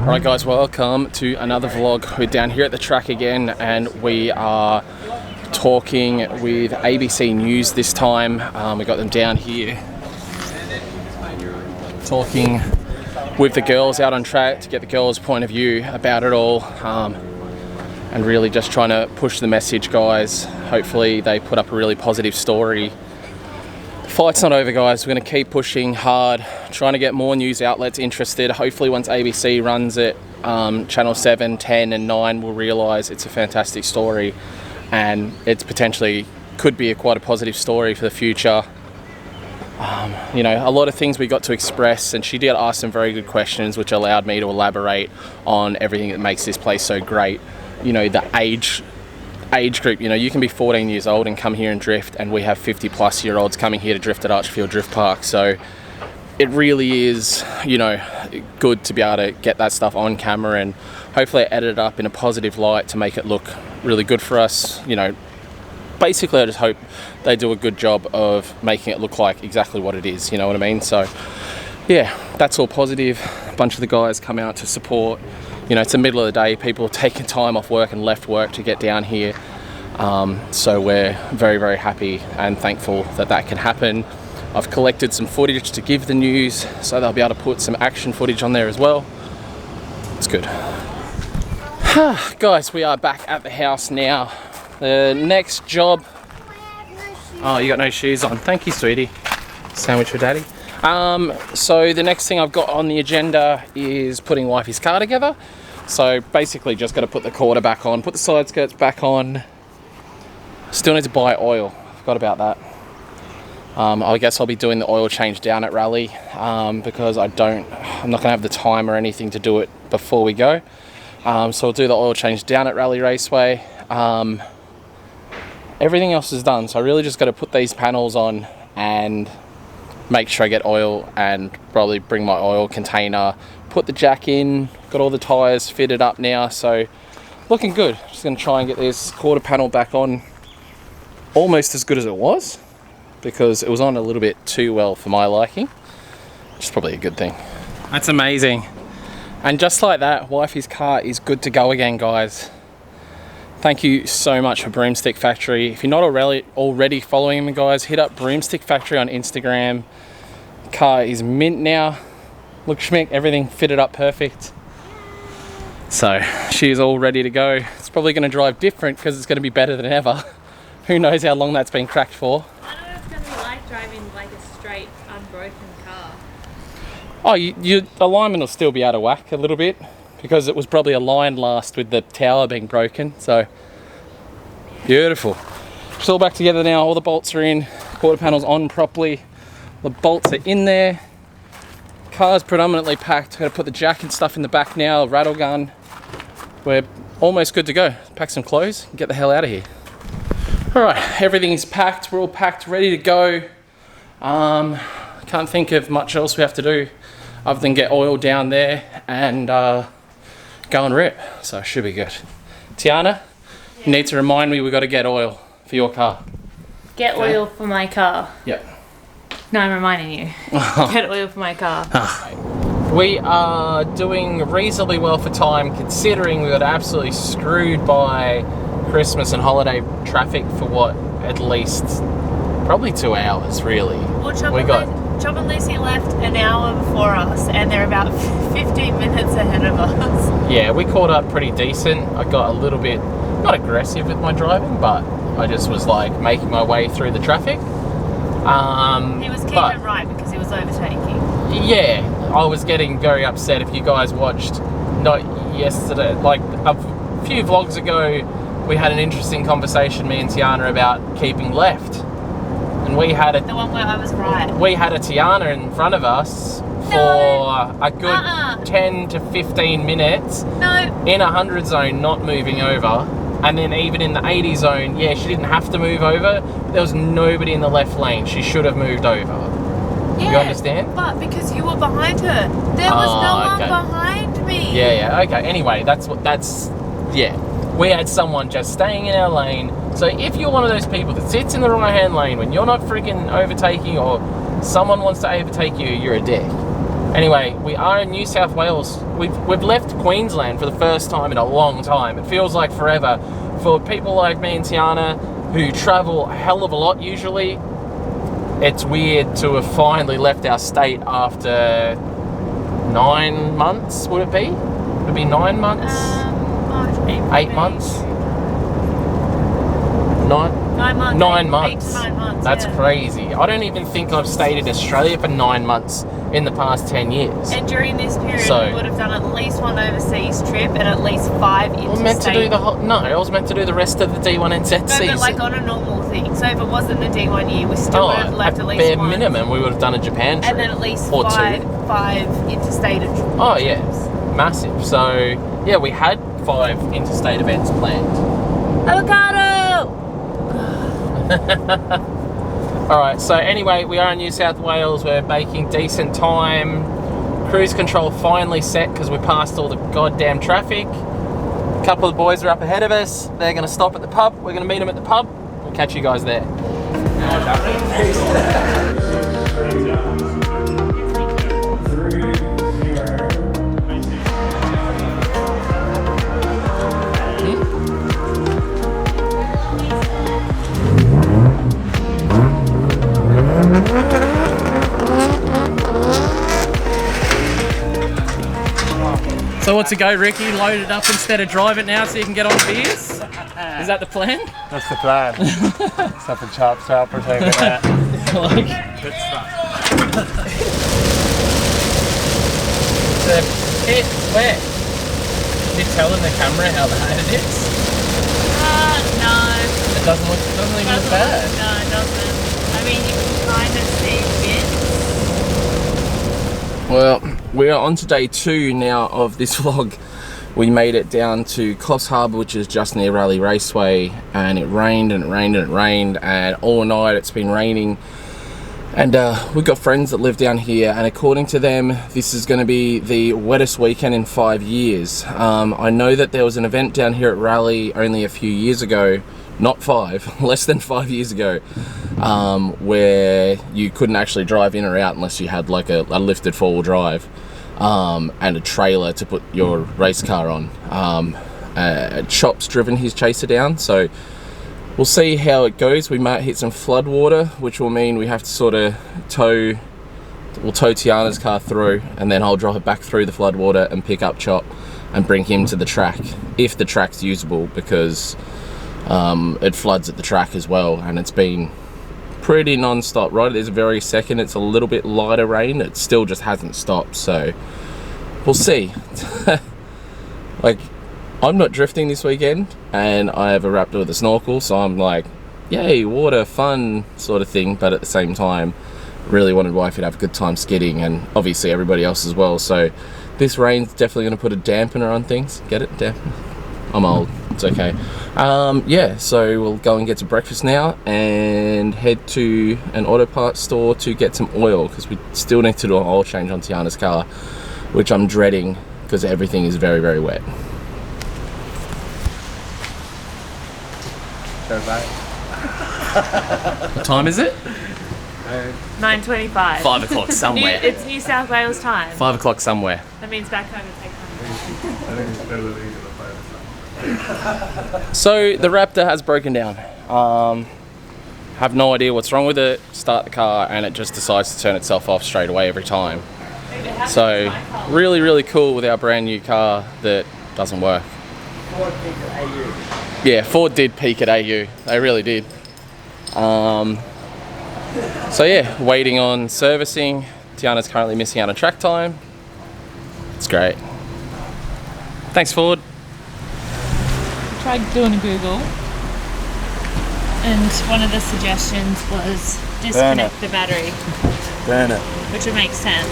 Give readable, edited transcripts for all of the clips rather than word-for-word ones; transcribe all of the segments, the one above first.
Alright guys, welcome to another vlog. We're down here at the track again and we are talking with ABC News this time. We got them down here talking with the girls out on track to get the girls' point of view about it all, and really just trying to push the message, guys. Hopefully they put up a really positive story. The fight's not over, guys. We're going to keep pushing hard, trying to get more news outlets interested. Hopefully once ABC runs it, Channel 7, 10 and 9 will realise it's a fantastic story and it's potentially could be quite a positive story for the future. You know, a lot of things we got to express, and she did ask some very good questions which allowed me to elaborate on everything that makes this place so great. You know, the age group, you know, you can be 14 years old and come here and drift, and we have 50-plus-year-olds coming here to drift at Archfield Drift Park. So it really is, you know, good to be able to get that stuff on camera and hopefully edit it up in a positive light to make it look really good for us. You know, basically I just hope they do a good job of making it look like exactly what it is, you know what I mean? So yeah, that's all positive. A bunch of the guys come out to support. You know, it's the middle of the day, people are taking time off work and left work to get down here. So we're very, very happy and thankful that that can happen. I've collected some footage to give the news, so they'll be able to put some action footage on there as well. It's good. Guys, we are back at the house now. The next job... Oh, you got no shoes on. Thank you, sweetie. Sandwich for daddy. So the next thing I've got on the agenda is putting wifey's car together. So basically just got to put the quarter back on, put the side skirts back on. Still need to buy oil. Forgot about that. I guess I'll be doing the oil change down at Raleigh, because I'm not going to have the time or anything to do it before we go. So I'll do the oil change down at Raleigh Raceway. Everything else is done, so I really just got to put these panels on and make sure I get oil and probably bring my oil container, put the jack in, got all the tyres fitted up now, so looking good. Just going to try and get this quarter panel back on almost as good as it was, because it was on a little bit too well for my liking, which is probably a good thing. That's amazing. And just like that, wifey's car is good to go again, guys. Thank you so much for Broomstick Factory. If you're not already following them, guys, hit up Broomstick Factory on Instagram. Car is mint now. Look schmick, everything fitted up perfect. So she's all ready to go. It's probably going to drive different because it's going to be better than ever. Who knows how long that's been cracked for. I know what it's going to be like driving like a straight, unbroken car. Oh, your alignment will still be out of whack a little bit, because it was probably aligned last with the tower being broken. So beautiful. It's all back together now. All the bolts are in, quarter panel's on properly, the bolts are in there, car's predominantly packed. Got to put the jack and stuff in the back now, rattle gun. We're almost good to go. Pack some clothes and get the hell out of here. All right, everything's packed. We're all packed, ready to go. Can't think of much else we have to do other than get oil down there and go and rip, so it should be good. Tiana, you need to remind me we've got to get oil for your car. Get oil for my car. Yep. No, I'm reminding you. Get oil for my car. We are doing reasonably well for time, considering we got absolutely screwed by Christmas and holiday traffic for what, at least probably 2 hours, really. Well, Chop and Lucy left an hour before us, and they're about 15 minutes ahead of us. Yeah, we caught up pretty decent. I got a little bit, not aggressive with my driving, but I just was like making my way through the traffic. He was keeping it right because he was overtaking. Yeah, I was getting very upset. If you guys watched, not yesterday, like a few vlogs ago, we had an interesting conversation, me and Tiana, about keeping left. And we had the one where I was right. We had a Tiana in front of us for a good 10 to 15 minutes in a 100 zone, not moving over. And then even in the 80 zone, yeah, she didn't have to move over. But there was nobody in the left lane. She should have moved over. Yeah, you understand? But because you were behind her. There was no one behind me. Yeah, okay. Anyway, yeah. We had someone just staying in our lane. So if you're one of those people that sits in the right-hand lane when you're not freaking overtaking, or someone wants to overtake you, you're a dick. Anyway, we are in New South Wales. We've left Queensland for the first time in a long time. It feels like forever. For people like me and Tiana, who travel a hell of a lot usually, it's weird to have finally left our state after 9 months, would it be? Would it be 9 months? 8 months? 9 months. 9 months. 8 to 9 months. That's yeah. crazy. I don't even think I've stayed in Australia for 9 months in the past 10 years. And during this period, we would have done at least one overseas trip and at least 5 interstate. I was meant to do the whole, no, I was meant to do the rest of the D1NZ season. No, but like on a normal thing. So if it wasn't the D1 year, we still would have left at least bare one. minimum, we would have done a Japan trip. And then at least or five interstate trips. Oh yeah, massive. So yeah, we had 5 interstate events planned. Avocado! Alright, so anyway, we are in New South Wales. We're making decent time. Cruise control finally set because we passed all the goddamn traffic. A couple of the boys are up ahead of us. They're going to stop at the pub. We're going to meet them at the pub. We'll catch you guys there. So what's a go, Ricky? Load it up instead of drive it now so you can get on beers? Is that the plan? That's the plan. Something chop or something like that. Like, Good stuff. The pit wet. Did you tell in the camera how bad it is? No. It doesn't even look bad. No, it doesn't. I mean, you can kind of see bits. Well, we are on to day 2 now of this vlog. We made it down to Coffs Harbour, which is just near Raleigh Raceway, and it rained and it rained and it rained, and all night it's been raining. And we've got friends that live down here, and according to them, this is going to be the wettest weekend in 5 years. I know that there was an event down here at Raleigh only a few years ago, not 5, less than 5 years ago, where you couldn't actually drive in or out unless you had like a lifted 4-wheel drive and a trailer to put your race car on. Chop's driven his chaser down, so we'll see how it goes. We might hit some flood water, which will mean we have to sort of tow Tiana's car through, and then I'll drive back through the flood water and pick up Chop and bring him to the track, if the track's usable, because it floods at the track as well, and it's been pretty non-stop. Right at this very second, it's a little bit lighter rain. It still just hasn't stopped, so we'll see. Like, I'm not drifting this weekend, and I have a Raptor with a snorkel, so I'm like, yay, water, fun sort of thing, but at the same time, really wanted wifey to have a good time skidding, and obviously everybody else as well, so this rain's definitely going to put a dampener on things. Get it? Dampener? I'm old. It's okay. Yeah, so we'll go and get some breakfast now and head to an auto parts store to get some oil, because we still need to do an oil change on Tiana's car, which I'm dreading because everything is very, very wet. What time is it? 9:25. 5 o'clock somewhere. It's New South Wales time. 5 o'clock somewhere. That means back home it takes time. So the Raptor has broken down. Have no idea what's wrong with it. Start the car and it just decides to turn itself off straight away every time. So really, really cool with our brand new car that doesn't work. Ford peaked at AU. Yeah, Ford did peak at AU. They really did. So yeah, waiting on servicing. Tiana's currently missing out on track time. It's great. Thanks, Ford. Tried doing a Google, and one of the suggestions was disconnect the battery. Burn it. Which would make sense.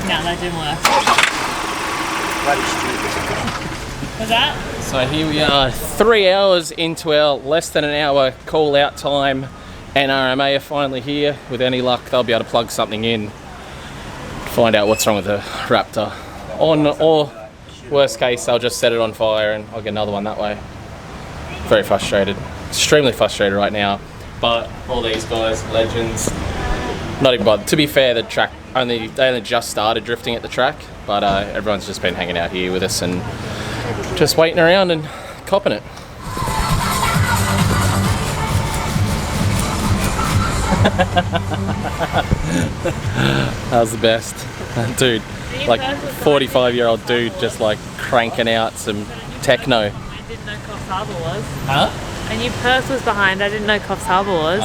No, that didn't work. Bloody stupid. Was that? So here we are, 3 hours into our less than an hour call out time. NRMA are finally here. With any luck, they'll be able to plug something in, find out what's wrong with the Raptor. Or worst case, they'll just set it on fire and I'll get another one that way. Very frustrated. Extremely frustrated right now. But all these guys, legends, Not even bothered. To be fair, the track they only just started drifting at the track, but everyone's just been hanging out here with us and just waiting around and copping it. That was the best. Dude, like 45-year-old dude just like cranking out some techno. I didn't know Coffs Harbour was. Huh? And your purse was behind. I didn't know Coffs Harbour was.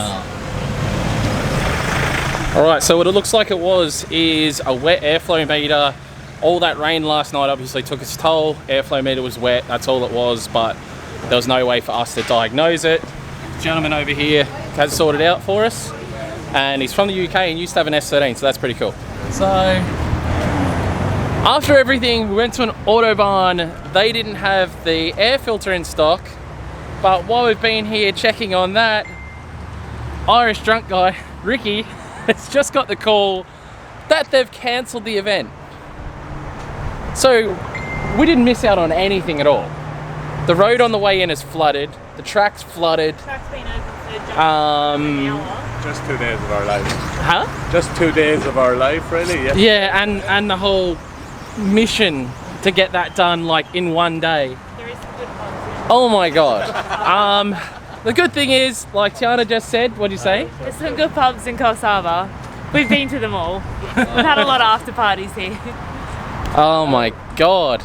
Alright, so what it looks like it was is a wet airflow meter. All that rain last night obviously took its toll. Airflow meter was wet, that's all it was, but there was no way for us to diagnose it. The gentleman over here has sorted it out for us, and he's from the UK and used to have an S13, so that's pretty cool. So, after everything, we went to an Autobahn. They didn't have the air filter in stock, but while we've been here checking on that, Irish drunk guy, Ricky, has just got the call that they've cancelled the event. So we didn't miss out on anything at all. The road on the way in is flooded. The track's flooded. The track's been open for just an hour. Just 2 days of our life. Huh? Just 2 days of our life, really. Yeah. Yeah, and the whole mission to get that done like in one day. There is some good ones. Oh my god. The good thing is, like Tiana just said, what did you say? There's some good pubs in Coffs Harbour. We've been to them all. We've had a lot of after parties here. Oh my god.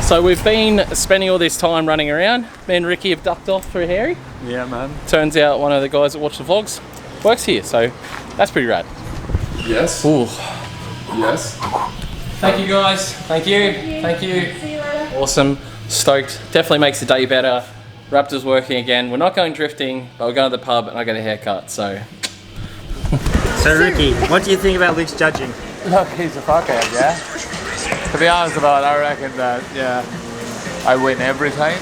So we've been spending all this time running around. Me and Ricky have ducked off through Harry. Yeah, man. Turns out one of the guys that watch the vlogs works here, so that's pretty rad. Yes. Ooh. Yes. Thank you guys. Thank you. Thank you. See you later. Awesome. Stoked. Definitely makes the day better. Raptor's working again. We're not going drifting, but we're going to the pub and I get a haircut, so. So Ricky, what do you think about Luke's judging? Look, he's a fuckhead, yeah? To be honest about it, I reckon that, yeah, I win every time.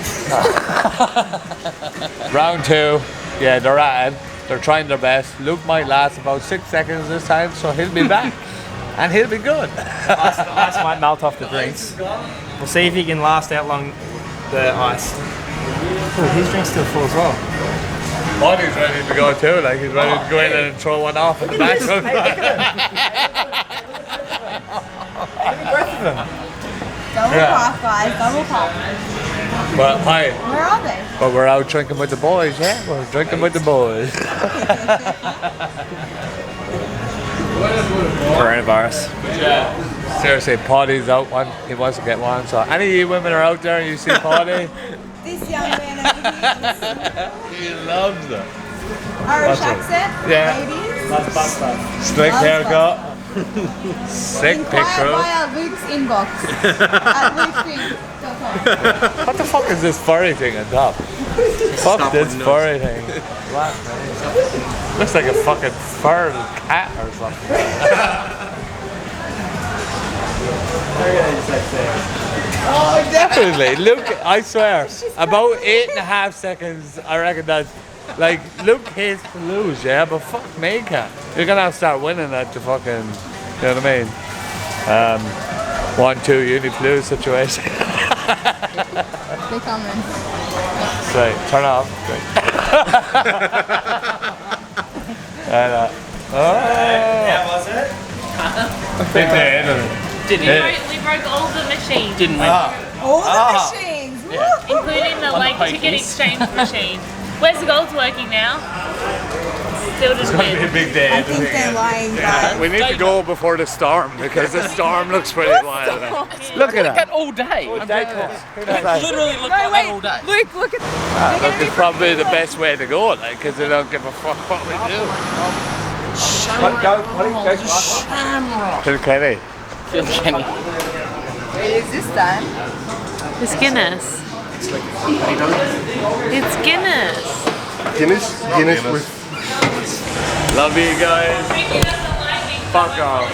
Round 2, yeah, they're at it. They're trying their best. Luke might last about 6 seconds this time, so he'll be back. And he'll be good. Ice might melt off the drinks. We'll see if he can last out long the ice. Oh, his drink's still full as well. Bonnie's ready to go too, like he's ready to go in and throw one off in the back. Double pop, guys, double pop. But hi. Where are they? But we're out drinking with the boys, yeah? We're drinking with the boys. Coronavirus. Yeah. Seriously, Paddy's out one. He wants to get one. So any of you women are out there and you see Paddy, This young man over here. he loves it. Irish That's it. accent, Yeah. ladies. Slick Loves haircut. Sick Inquire picture. via Luke's inbox at lukefink.com. What the fuck is this furry thing on top? Fuck this furry thing. Looks like a fucking fur cat or something. Oh, definitely. Luke, I swear, about 8.5 seconds, I reckon that's like Luke hates to lose, yeah, but fuck me, cat. You're gonna have to start winning at the fucking, you know what I mean? 1-2 uni-flu situation. They coming. Right, turn off. Great. And, How was it? We broke all the machines, Didn't we? All the machines. Woo! including the like pokies. ticket exchange machine. Where's the gold's working now? Still just It's gonna be a weird. big day. I think they're lying, guys. We need to go before the storm because the storm looks pretty wild. Look at That that. all day. Literally looked like that all day. Look at Look, it's probably the best way to go, like, because they don't give a fuck what we do. Kilkenny. Kilkenny. Is this done? It's Guinness. It's Guinness. Guinness with Love you guys. Fuck off.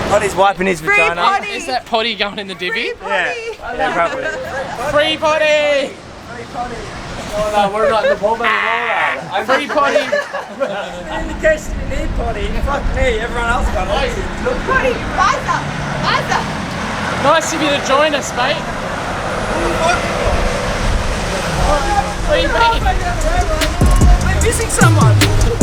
Potty's wiping his Free vagina. potty! Is that potty going in the divvy? Yeah, probably. Free potty! Oh, no, we're not in the pub anymore. Free potty! In case you need potty, fuck me, everyone else got it. Potty! Buzzer! Buzzer! Nice of you to join us, mate. Free potty! missing someone.